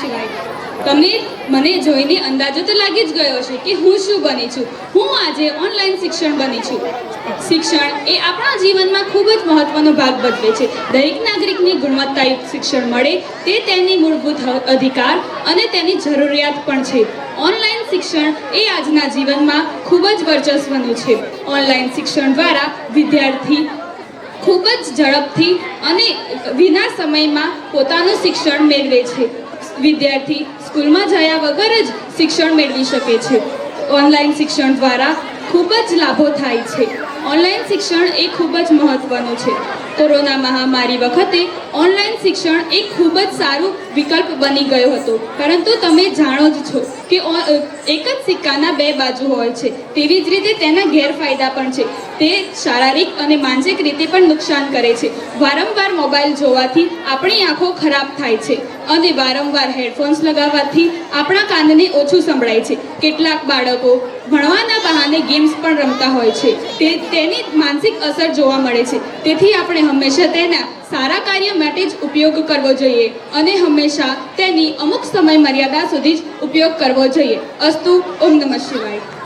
શિવાય। તમે મને જોઈને અંદાજો તો લાગી જ ગયો છે કે હું શું બની છું। હું આજે ઓનલાઈન શિક્ષણ બની છું। શિક્ષણ એ આપણા જીવનમાં ખૂબ જ મહત્વનો ભાગ ભજવે છે। દરેક નાગરિકને ગુણવત્તાયુક્ત શિક્ષણ મળે તે તેની મૂળભૂત અધિકાર અને તેની જરૂરિયાત પણ છે। ઓનલાઈન શિક્ષણ એ આજના જીવનમાં ખૂબ જ વર્ચસ્વનું છે। ઓનલાઈન શિક્ષણ દ્વારા વિદ્યાર્થી ખૂબ જ ઝડપથી અને વિના સમયમાં પોતાનું શિક્ષણ મેળવે છે। વિદ્યાર્થી સ્કૂલમાં જયા વગર જ શિક્ષણ મેળવી શકે છે। ઓનલાઈન શિક્ષણ દ્વારા ખૂબ જ લાભો થાય છે। ઓનલાઈન શિક્ષણ એ ખૂબ જ મહત્વનું છે। કોરોના મહામારી વખતે ઓનલાઈન શિક્ષણ એક ખૂબ જ સારું વિકલ્પ બની ગયો હતો, પરંતુ તમે જાણો જ છો કે એક જ સિક્કાના બે બાજુ હોય છે। તેવી જ રીતે તેના ગેરફાયદા પણ છે। તે શારીરિક અને માનસિક રીતે પણ નુકસાન કરે છે। વારંવાર મોબાઈલ જોવાથી આપણી આંખો ખરાબ થાય છે અને વારંવાર હેડફોન્સ લગાવવાથી આપણા કાનને ઓછું સંભળાય છે। કેટલાક બાળકો ભણવાના બહાને ગેમ્સ પણ રમતા હોય છે। તેની માનસિક અસર જોવા મળે છે। તેથી આપણે હંમેશા તેના સારા કાર્ય માટે જ ઉપયોગ કરવો જોઈએ અને હંમેશા તેની અમુક સમય મર્યાદા સુધી જ ઉપયોગ કરવો જોઈએ। અસ્તુ। ઓમ નમઃ શિવાય।